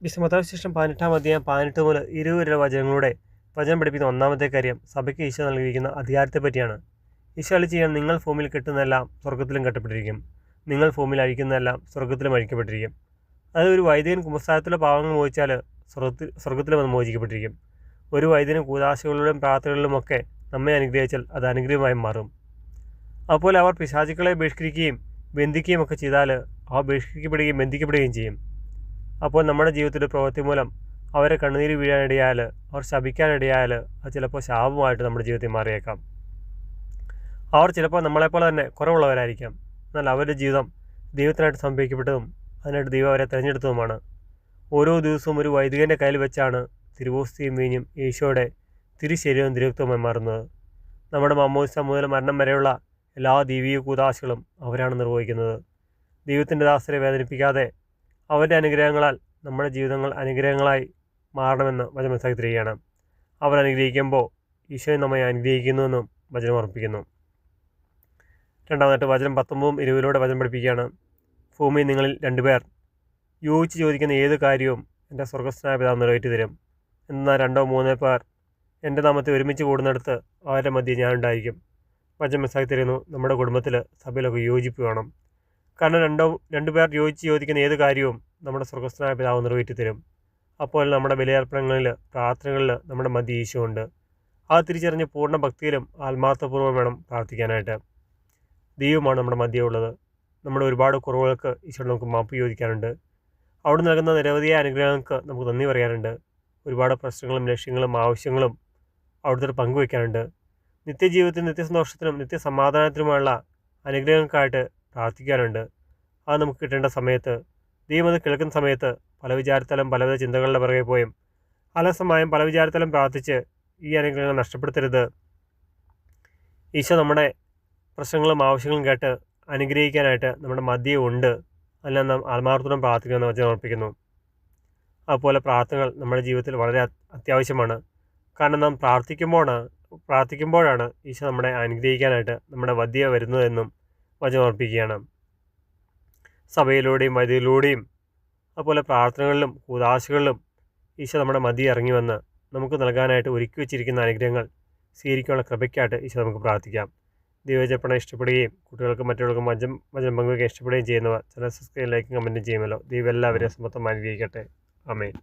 വിശുദ്ധമത്തായിശേഷം 18 അധ്യായം 18 മുതൽ 20 വരെയുള്ള വചനങ്ങളുടെ വചനം പഠിപ്പിക്കുന്ന ഒന്നാമത്തെ കാര്യം സഭയ്ക്ക് ഈശോ നൽകിയിരിക്കുന്ന അധികാരത്തെ പറ്റിയാണ്. ഈശോ അരുളിച്ചെയ്യുക, നിങ്ങൾ ഭൂമിയിൽ കെട്ടുന്നതെല്ലാം സ്വർഗ്ഗത്തിലും കെട്ടപ്പെട്ടിരിക്കും, നിങ്ങൾ ഭൂമിയിൽ അഴിക്കുന്നതെല്ലാം സ്വർഗ്ഗത്തിലും അഴിക്കപ്പെട്ടിരിക്കും. അതായത് ഒരു വൈദികൻ കുമ്പസാരത്തിലെ പാവങ്ങൾ മോചിച്ചാൽ സ്വർഗ്ഗത്തിലും അത് മോചിക്കപ്പെട്ടിരിക്കും. ഒരു വൈദികൻ കൂദാശകളിലും പ്രാർത്ഥനകളിലുമൊക്കെ നമ്മെ അനുഗ്രഹിച്ചാൽ അത് അനുഗ്രഹമായി മാറും. അപ്പോൾ അവർ പിശാചുക്കളെ ബഹിഷ്കരിക്കുകയും ബന്ധിക്കുകയും ഒക്കെ ചെയ്താൽ അവ ബഹിഷ്കരിക്കപ്പെടുകയും ബന്ധിക്കപ്പെടുകയും ചെയ്യും. അപ്പോൾ നമ്മുടെ ജീവിതത്തിലെ പ്രവൃത്തി മൂലം അവരെ കണ്ണുനീര് വീഴാനിടയായാൽ, അവർ ശപിക്കാനിടയായാൽ അത് ചിലപ്പോൾ ശാപമായിട്ട് നമ്മുടെ ജീവിതത്തിൽ മാറിയേക്കാം. അവർ ചിലപ്പോൾ നമ്മളെപ്പോലെ തന്നെ കുറവുള്ളവരായിരിക്കാം, എന്നാൽ അവരുടെ ജീവിതം ദൈവത്തിനായിട്ട് സമർപ്പിക്കപ്പെട്ടതും അതിനായിട്ട് ദൈവം അവരെ തിരഞ്ഞെടുത്തതുമാണ്. ഓരോ ദിവസവും ഒരു വൈദികൻ്റെ കയ്യിൽ വെച്ചാണ് തിരുവോസ്തിയും വീഞ്ഞും ഈശോയുടെ തിരുശരീരവും തിരുരക്തവുമായി മാറുന്നത്. നമ്മുടെ മാമോദിസ മുതൽ മരണം വരെയുള്ള എല്ലാ ദൈവീക കൂദാശകളും അവരാണ് നിർവഹിക്കുന്നത്. ദൈവത്തിൻ്റെ ദാസരെ വേദനിപ്പിക്കാതെ അവരുടെ അനുഗ്രഹങ്ങളാൽ നമ്മുടെ ജീവിതങ്ങൾ അനുഗ്രഹങ്ങളായി മാറണമെന്ന് വചനം മനസ്സിലാക്കിത്തരികയാണ്. അവർ അനുഗ്രഹിക്കുമ്പോൾ ഈശോയെ നമ്മെ അനുഗ്രഹിക്കുന്നുവെന്നും വചനം ഓർമ്മിപ്പിക്കുന്നു. രണ്ടാമതായിട്ട് വചനം 19-20 വചനം പഠിപ്പിക്കുകയാണ്. ഭൂമിയിൽ നിങ്ങളിൽ 2 പേർ യോജിച്ച് ചോദിക്കുന്ന ഏത് കാര്യവും എൻ്റെ സ്വർഗ്ഗസ്ഥനായ പിതാവ് നിറവേറ്റി തരും. എന്നാൽ 2-3 പേർ എൻ്റെ നാമത്തെ ഒരുമിച്ച് കൂടുന്നിടത്ത് അവരുടെ മധ്യേ ഞാനുണ്ടായിരിക്കും. വചനം മനസ്സിലാക്കി തരുന്നു, നമ്മുടെ കുടുംബത്തിൽ സഭയിലൊക്കെ യോജിപ്പ് വേണം. കാരണം 2 പേർ യോജിച്ച് ചോദിക്കുന്ന ഏത് കാര്യവും നമ്മുടെ സ്വർഗ്ഗസ്ഥനായ പിതാവ് നിറവേറ്റി തരും. അപ്പോൾ നമ്മുടെ ബലിയർപ്പണങ്ങളിൽ, പ്രാർത്ഥനകളിൽ നമ്മുടെ മധ്യ ഈശോ ഉണ്ട്. അത് തിരിച്ചറിഞ്ഞ് പൂർണ്ണ ഭക്തിയിലും ആത്മാർത്ഥപൂർവ്വം വേണം പ്രാർത്ഥിക്കാനായിട്ട്. ദൈവമാണ് നമ്മുടെ മധ്യേ ഉള്ളത്. നമ്മുടെ ഒരുപാട് കുറവുകൾക്ക് ഈശോയോട് നമുക്ക് മാപ്പ് ചോദിക്കാനുണ്ട്. അവിടെ നൽകുന്ന നിരവധിയായ അനുഗ്രഹങ്ങൾക്ക് നമുക്ക് നന്ദി പറയാനുണ്ട്. ഒരുപാട് പ്രശ്നങ്ങളും ലക്ഷ്യങ്ങളും ആവശ്യങ്ങളും അവിടുത്തെ പങ്കുവയ്ക്കാനുണ്ട്. നിത്യജീവിതത്തിനും നിത്യസന്തോഷത്തിനും നിത്യസമാധാനത്തിനുമുള്ള അനുഗ്രഹങ്ങൾക്കായിട്ട് പ്രാർത്ഥിക്കാനുണ്ട്. അത് നമുക്ക് കിട്ടേണ്ട സമയത്ത്, ദൈവം അത് കേൾക്കുന്ന സമയത്ത് പല വിചാരത്താലും പലവിധ ചിന്തകളുടെ പുറകെ പോയും അലസമായും പല വിചാരത്താലും പ്രാർത്ഥിച്ച് ഈ അനുഗ്രഹങ്ങൾ നഷ്ടപ്പെടുത്തരുത്. ഈശോ നമ്മുടെ പ്രശ്നങ്ങളും ആവശ്യങ്ങളും കേട്ട് അനുഗ്രഹിക്കാനായിട്ട് നമ്മുടെ മധ്യേ ഉണ്ട്. അതിൽ നാം ആത്മാർത്ഥത്തോടെ പ്രാർത്ഥിക്കണമെന്ന് വചനം ഓർമ്മിപ്പിക്കുന്നു. അതുപോലെ പ്രാർത്ഥനകൾ നമ്മുടെ ജീവിതത്തിൽ വളരെ അത്യാവശ്യമാണ്. കാരണം നാം പ്രാർത്ഥിക്കുമ്പോഴാണ് ഈശോ നമ്മളെ അനുഗ്രഹിക്കാനായിട്ട് നമ്മുടെ മധ്യേ വരുന്നതെന്നും വചനം ഓർമ്മിപ്പിക്കുകയാണ്. സഭയിലൂടെയും വൈദികയിലൂടെയും അതുപോലെ പ്രാർത്ഥനകളിലും കൂദാശകളിലും ഈശോ നമ്മുടെ മധ്യേ ഇറങ്ങി വന്ന് നമുക്ക് നൽകാനായിട്ട് ഒരുക്കി വെച്ചിരിക്കുന്ന അനുഗ്രഹങ്ങൾ സ്വീകരിക്കാനുള്ള കൃപയ്ക്കായിട്ട് ഈശോ നമുക്ക് പ്രാർത്ഥിക്കാം. ദൈവജപണം ഇഷ്ടപ്പെടുകയും കുട്ടികൾക്കും മറ്റുള്ളവർക്കും വചനം പങ്കുവയ്ക്കാൻ ഇഷ്ടപ്പെടുകയും ചെയ്യുന്നവർ ചാനൽ സബ്സ്ക്രൈബ്, ലൈക്കും കമൻറ്റും ചെയ്യുമല്ലോ. ദൈവം എല്ലാവരെയും സമത്വം അനുഗ്രഹിക്കട്ടെ. ആമേൻ.